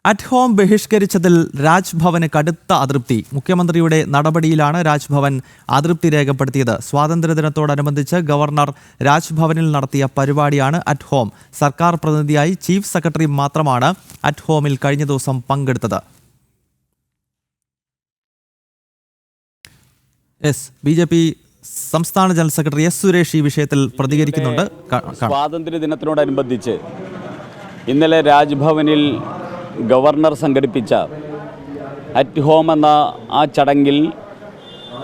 At-home ബഹിഷ്കരിച്ചതിൽ രാജ്ഭവന് കടുത്ത അതൃപ്തി. മുഖ്യമന്ത്രിയുടെ നടപടിയിലാണ് രാജ്ഭവൻ അതൃപ്തി രേഖപ്പെടുത്തിയത്. സ്വാതന്ത്ര്യദിനത്തോടനുബന്ധിച്ച് ഗവർണർ രാജ്ഭവനിൽ നടത്തിയ പരിപാടിയാണ് അറ്റ്-ഹോം. സർക്കാർ പ്രതിനിധിയായി ചീഫ് സെക്രട്ടറി മാത്രമാണ് അറ്റ്-ഹോമിൽ കഴിഞ്ഞ ദിവസം പങ്കെടുത്തത്. BJP സംസ്ഥാന ജനറൽ സെക്രട്ടറി എസ് സുരേഷ് ഈ വിഷയത്തിൽ പ്രതികരിക്കുന്നുണ്ട്. സ്വാതന്ത്ര്യദിനത്തിനോടനുബന്ധിച്ച് ഇന്നലെ രാജ്ഭവനിൽ ഗവർണർ സംഘടിപ്പിച്ച അറ്റ് ഹോം എന്ന ആ ചടങ്ങിൽ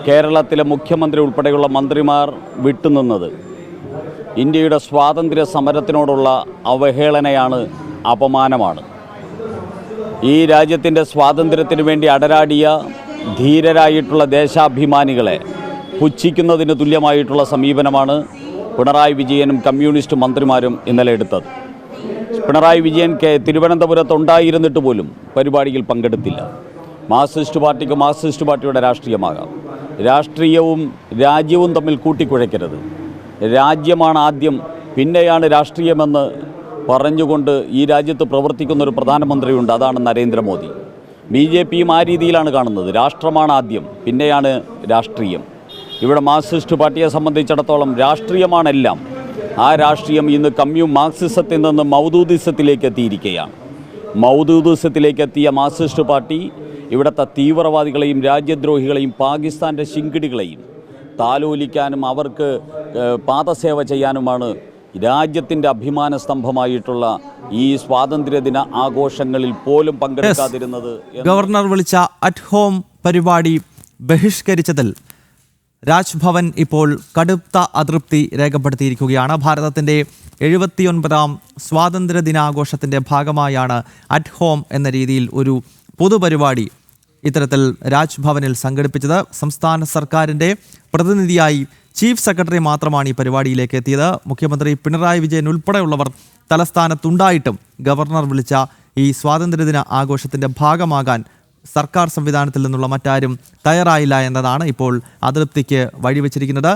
കേരളത്തിലെ മുഖ്യമന്ത്രി ഉൾപ്പെടെയുള്ള മന്ത്രിമാർ വിട്ടുനിന്നത് ഇന്ത്യയുടെ സ്വാതന്ത്ര്യ സമരത്തിനോടുള്ള അവഹേളനയാണ്, അപമാനമാണ്. ഈ രാജ്യത്തിൻ്റെ സ്വാതന്ത്ര്യത്തിന് വേണ്ടി അടരാടിയ ധീരരായിട്ടുള്ള ദേശാഭിമാനികളെ പുച്ഛിക്കുന്നതിന് തുല്യമായിട്ടുള്ള സമീപനമാണ് പിണറായി വിജയനും കമ്മ്യൂണിസ്റ്റ് മന്ത്രിമാരും ഇന്നലെ എടുത്തത്. പിണറായി വിജയൻ തിരുവനന്തപുരത്ത് ഉണ്ടായിരുന്നിട്ട് പോലും പരിപാടിയിൽ പങ്കെടുത്തില്ല. മാർക്സിസ്റ്റ് പാർട്ടിക്ക് മാർക്സിസ്റ്റ് പാർട്ടിയുടെ രാഷ്ട്രീയമാകാം, രാഷ്ട്രീയവും രാജ്യവും തമ്മിൽ കൂട്ടിക്കുഴയ്ക്കരുത്. രാജ്യമാണ് ആദ്യം, പിന്നെയാണ് രാഷ്ട്രീയമെന്ന് പറഞ്ഞുകൊണ്ട് ഈ രാജ്യത്ത് പ്രവർത്തിക്കുന്നൊരു പ്രധാനമന്ത്രിയുണ്ട്, അതാണ് നരേന്ദ്രമോദി. BJPയും ആ രീതിയിലാണ് കാണുന്നത്. രാഷ്ട്രമാണ് ആദ്യം, പിന്നെയാണ് രാഷ്ട്രീയം. ഇവിടെ മാർക്സിസ്റ്റ് പാർട്ടിയെ സംബന്ധിച്ചിടത്തോളം രാഷ്ട്രീയമാണെല്ലാം. ആ രാഷ്ട്രീയം ഇന്ന് മാർക്സിസത്തിൽ നിന്ന് മൗദൂദിസത്തിലേക്ക് എത്തിയിരിക്കുകയാണ്. മൗദൂദിസത്തിലേക്ക് എത്തിയ മാർക്സിസ്റ്റ് പാർട്ടി ഇവിടുത്തെ തീവ്രവാദികളെയും രാജ്യദ്രോഹികളെയും പാകിസ്ഥാൻ്റെ ശിങ്കിടികളെയും താലോലിക്കാനും അവർക്ക് പാദസേവ ചെയ്യാനുമാണ് രാജ്യത്തിൻ്റെ അഭിമാന സ്തംഭമായിട്ടുള്ള ഈ സ്വാതന്ത്ര്യദിന ആഘോഷങ്ങളിൽ പോലും പങ്കെടുക്കാതിരുന്നത്. ഗവർണർ വിളിച്ച അറ്റ് ഹോം പരിപാടി ബഹിഷ്കരിച്ചതിൽ രാജ്ഭവൻ ഇപ്പോൾ കടുത്ത അതൃപ്തി രേഖപ്പെടുത്തിയിരിക്കുകയാണ്. ഭാരതത്തിൻ്റെ 79ാം സ്വാതന്ത്ര്യ ദിനാഘോഷത്തിൻ്റെ ഭാഗമായാണ് അറ്റ് ഹോം എന്ന രീതിയിൽ ഒരു പൊതുപരിപാടി ഇത്തരത്തിൽ രാജ്ഭവനിൽ സംഘടിപ്പിച്ചത്. സംസ്ഥാന സർക്കാരിൻ്റെ പ്രതിനിധിയായി ചീഫ് സെക്രട്ടറി മാത്രമാണ് ഈ പരിപാടിയിലേക്ക് എത്തിയത്. മുഖ്യമന്ത്രി പിണറായി വിജയൻ ഉൾപ്പെടെയുള്ളവർ തലസ്ഥാനത്തുണ്ടായിട്ടും ഗവർണർ വിളിച്ച ഈ സ്വാതന്ത്ര്യദിന ആഘോഷത്തിൻ്റെ ഭാഗമാകാൻ സർക്കാർ സംവിധാനത്തിൽ നിന്നുള്ള മറ്റാരും തയ്യാറായില്ല എന്നതാണ് ഇപ്പോൾ അതൃപ്തിക്ക് വഴിവെച്ചിരിക്കുന്നത്.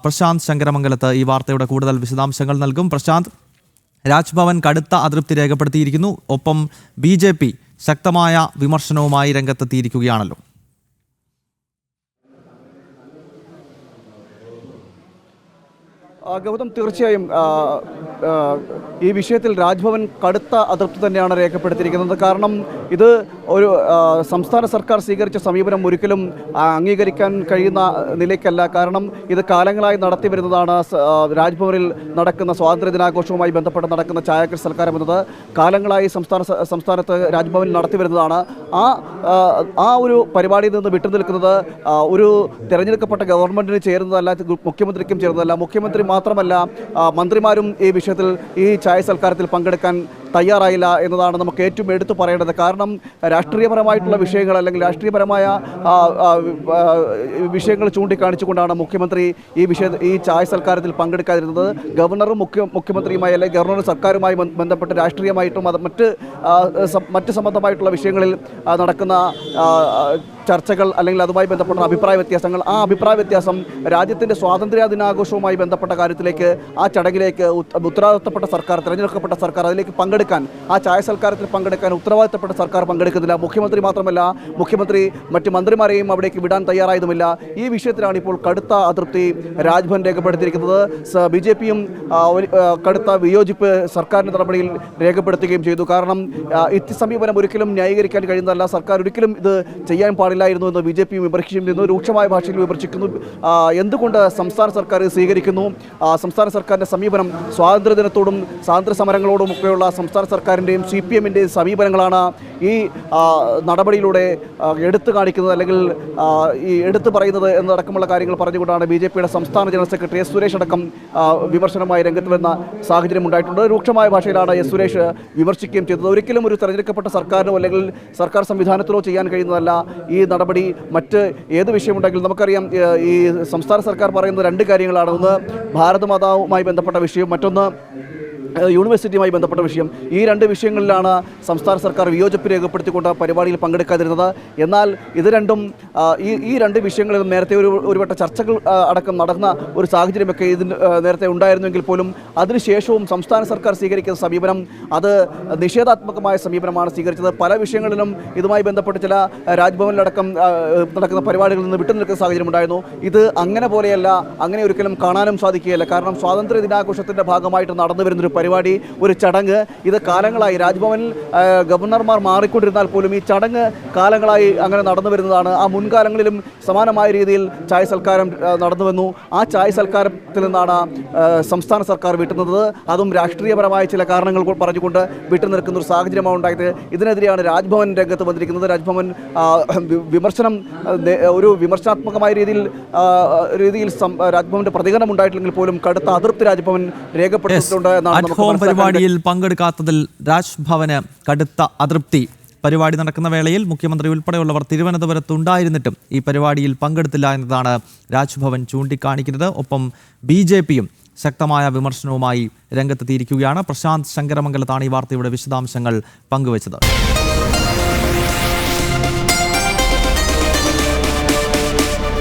പ്രശാന്ത് ശങ്കരമംഗലത്ത് ഈ വാർത്തയുടെ കൂടുതൽ വിശദാംശങ്ങൾ നൽകും. പ്രശാന്ത്, രാജ്ഭവൻ കടുത്ത അതൃപ്തി രേഖപ്പെടുത്തിയിരിക്കുന്നു. ഒപ്പം BJP ശക്തമായ വിമർശനവുമായി രംഗത്തെത്തിയിരിക്കുകയാണല്ലോ. ഗൗതം, തീർച്ചയായും ഈ വിഷയത്തിൽ രാജ്ഭവൻ കടുത്ത അതൃപ്തി തന്നെയാണ് രേഖപ്പെടുത്തിയിരിക്കുന്നത്. കാരണം ഇത് ഒരു സംസ്ഥാന സർക്കാർ സ്വീകരിച്ച സമീപനം ഒരിക്കലും അംഗീകരിക്കാൻ കഴിയുന്ന നിലയ്ക്കല്ല. കാരണം ഇത് കാലങ്ങളായി നടത്തി വരുന്നതാണ്. രാജ്ഭവനിൽ നടക്കുന്ന സ്വാതന്ത്ര്യ ദിനാഘോഷവുമായി ബന്ധപ്പെട്ട് നടക്കുന്ന ചായക്കൽ സൽക്കാരം എന്നത് കാലങ്ങളായി സംസ്ഥാനത്ത് രാജ്ഭവനിൽ നടത്തി വരുന്നതാണ്. ആ ഒരു പരിപാടിയിൽ നിന്ന് വിട്ടുനിൽക്കുന്നത് ഒരു തിരഞ്ഞെടുക്കപ്പെട്ട ഗവൺമെൻറ്റിന് ചേരുന്നതല്ല, മുഖ്യമന്ത്രിക്കും ചേരുന്നതല്ല. മുഖ്യമന്ത്രി മാത്രമല്ല, മന്ത്രിമാരും ഈ വിഷയത്തിൽ ഈ ചായ സൽക്കാരത്തിൽ പങ്കെടുക്കാൻ തയ്യാറായില്ല എന്നതാണ് നമുക്ക് ഏറ്റവും എടുത്തു പറയേണ്ടത്. കാരണം രാഷ്ട്രീയപരമായിട്ടുള്ള വിഷയങ്ങൾ അല്ലെങ്കിൽ രാഷ്ട്രീയപരമായ വിഷയങ്ങൾ ചൂണ്ടിക്കാണിച്ചുകൊണ്ടാണ് മുഖ്യമന്ത്രി ഈ ചായ സൽക്കാരത്തിൽ പങ്കെടുക്കാതിരുന്നത്. ഗവർണറും മുഖ്യമന്ത്രിയുമായി അല്ലെങ്കിൽ ഗവർണറും സർക്കാരുമായി ബന്ധപ്പെട്ട് രാഷ്ട്രീയമായിട്ടും അത് മറ്റ് സംബന്ധമായിട്ടുള്ള വിഷയങ്ങളിൽ നടക്കുന്ന ചർച്ചകൾ അല്ലെങ്കിൽ അതുമായി ബന്ധപ്പെട്ട അഭിപ്രായ വ്യത്യാസങ്ങൾ, ആ അഭിപ്രായ വ്യത്യാസം രാജ്യത്തിൻ്റെ സ്വാതന്ത്ര്യ ദിനാഘോഷവുമായി ബന്ധപ്പെട്ട കാര്യത്തിലേക്ക്, ആ ചടങ്ങിലേക്ക് ഉത്തരവാദിത്തപ്പെട്ട സർക്കാർ, തിരഞ്ഞെടുക്കപ്പെട്ട സർക്കാർ അതിലേക്ക് പങ്കെടുക്കാൻ, ആ ചായ സൽക്കാരത്തിൽ പങ്കെടുക്കാൻ ഉത്തരവാദിത്തപ്പെട്ട സർക്കാർ പങ്കെടുക്കുന്നില്ല. മുഖ്യമന്ത്രി മാത്രമല്ല, മുഖ്യമന്ത്രി മറ്റ് മന്ത്രിമാരെയും അവിടേക്ക് വിടാൻ തയ്യാറായതുമില്ല. ഈ വിഷയത്തിലാണ് ഇപ്പോൾ കടുത്ത അതൃപ്തി രാജ്ഭവൻ രേഖപ്പെടുത്തിയിരിക്കുന്നത്. BJPയും കടുത്ത വിയോജിപ്പ് സർക്കാരിൻ്റെ നടപടിയിൽ രേഖപ്പെടുത്തുകയും ചെയ്തു. കാരണം സമീപനം ഒരിക്കലും ന്യായീകരിക്കാൻ കഴിയുന്നതല്ല. സർക്കാർ ഒരിക്കലും ഇത് ചെയ്യാൻ പാടില്ലായിരുന്നു എന്ന് BJPയും വിമർശിക്കുന്നു, രൂക്ഷമായ ഭാഷയിൽ വിമർശിക്കുന്നു. എന്തുകൊണ്ട് സംസ്ഥാന സർക്കാർ സ്വീകരിക്കുന്നു? സംസ്ഥാന സർക്കാരിൻ്റെ സമീപനം സ്വാതന്ത്ര്യദിനത്തോടും സ്വാതന്ത്ര്യ സമരങ്ങളോടും ഒക്കെയുള്ള സംസ്ഥാന സർക്കാരിൻ്റെയും CPMൻ്റെയും സമീപനങ്ങളാണ് ഈ നടപടിയിലൂടെ എടുത്തു കാണിക്കുന്നത് അല്ലെങ്കിൽ ഈ എടുത്തു പറയുന്നത് എന്നടക്കമുള്ള കാര്യങ്ങൾ പറഞ്ഞുകൊണ്ടാണ് BJPയുടെ സംസ്ഥാന ജനറൽ സെക്രട്ടറി എസ് സുരേഷ് അടക്കം വിമർശനമായി രംഗത്ത് വരുന്ന സാഹചര്യം ഉണ്ടായിട്ടുണ്ട്. രൂക്ഷമായ ഭാഷയിലാണ് എസ് സുരേഷ് വിമർശിക്കുകയും ചെയ്തത്. ഒരിക്കലും ഒരു തെരഞ്ഞെടുക്കപ്പെട്ട സർക്കാരിനോ അല്ലെങ്കിൽ സർക്കാർ സംവിധാനത്തിനോ ചെയ്യാൻ കഴിയുന്നതല്ല ഈ നടപടി. മറ്റ് ഏത് വിഷയമുണ്ടെങ്കിലും നമുക്കറിയാം, ഈ സംസ്ഥാന സർക്കാർ പറയുന്ന രണ്ട് കാര്യങ്ങളാണ്. ഒന്ന് ഭാരതമാതാവുമായി ബന്ധപ്പെട്ട വിഷയം, മറ്റൊന്ന് യൂണിവേഴ്സിറ്റിയുമായി ബന്ധപ്പെട്ട വിഷയം. ഈ രണ്ട് വിഷയങ്ങളിലാണ് സംസ്ഥാന സർക്കാർ വിയോജിപ്പ് രേഖപ്പെടുത്തിക്കൊണ്ട് പരിപാടിയിൽ പങ്കെടുക്കാതിരുന്നത്. എന്നാൽ ഇത് രണ്ടും ഈ രണ്ട് വിഷയങ്ങളിൽ നേരത്തെ ഒരുവട്ട ചർച്ചകൾ അടക്കം നടന്ന ഒരു സാഹചര്യമൊക്കെ ഇതിന് നേരത്തെ ഉണ്ടായിരുന്നെങ്കിൽ പോലും അതിനുശേഷവും സംസ്ഥാന സർക്കാർ സ്വീകരിക്കുന്ന സമീപനം അത് നിഷേധാത്മകമായ സമീപനമാണ് സ്വീകരിച്ചത്. പല വിഷയങ്ങളിലും ഇതുമായി ബന്ധപ്പെട്ട് ചില രാജ്ഭവനിലടക്കം നടക്കുന്ന പരിപാടികളിൽ നിന്ന് വിട്ടുനിൽക്കുന്ന സാഹചര്യം ഉണ്ടായിരുന്നു. ഇത് അങ്ങനെ പോലെയല്ല, അങ്ങനെ ഒരിക്കലും കാണാനും സാധിക്കുകയില്ല. കാരണം സ്വാതന്ത്ര്യ ദിനാഘോഷത്തിൻ്റെ ഭാഗമായിട്ട് നടന്നു വരുന്നൊരു പരിപാടി, ഒരു ചടങ്ങ്, ഇത് കാലങ്ങളായി രാജ്ഭവനിൽ ഗവർണർമാർ മാറിക്കൊണ്ടിരുന്നാൽ പോലും ഈ ചടങ്ങ് കാലങ്ങളായി അങ്ങനെ നടന്നു വരുന്നതാണ്. ആ മുൻകാലങ്ങളിലും സമാനമായ രീതിയിൽ ചായ സൽക്കാരം നടന്നു വന്നു. ആ ചായ സൽക്കാരത്തിൽ നിന്നാണ് സംസ്ഥാന സർക്കാർ വിട്ടുനിന്നത്. അതും രാഷ്ട്രീയപരമായ ചില കാരണങ്ങൾ പറഞ്ഞുകൊണ്ട് വിട്ടുനിൽക്കുന്ന ഒരു സാഹചര്യമാണ് ഉണ്ടായത്. ഇതിനെതിരെയാണ് രാജ്ഭവൻ രംഗത്ത് വന്നിരിക്കുന്നത്. രാജ്ഭവൻ ഒരു വിമർശനാത്മകമായ രീതിയിൽ രാജ്ഭവന്റെ പ്രതികരണം ഉണ്ടായിട്ടില്ലെങ്കിൽ പോലും കടുത്ത അതൃപ്തി രാജ്ഭവൻ രേഖപ്പെടുത്തിയിട്ടുണ്ട് എന്നാണ് പരിപാടിയിൽ പങ്കെടുക്കാത്തതിൽ രാജ്ഭവന് കടുത്ത അതൃപ്തി. പരിപാടി നടക്കുന്ന വേളയിൽ മുഖ്യമന്ത്രി ഉൾപ്പെടെയുള്ളവർ തിരുവനന്തപുരത്തുണ്ടായിരുന്നിട്ടും ഈ പരിപാടിയിൽ പങ്കെടുത്തില്ല എന്നതാണ് രാജ്ഭവൻ ചൂണ്ടിക്കാണിക്കുന്നത്. ഒപ്പം BJPയും ശക്തമായ വിമർശനവുമായി രംഗത്തെത്തിയിരിക്കുകയാണ്. പ്രശാന്ത് ശങ്കരമംഗലത്താണ് ഈ വാർത്തയുടെ വിശദാംശങ്ങൾ പങ്കുവച്ചത്.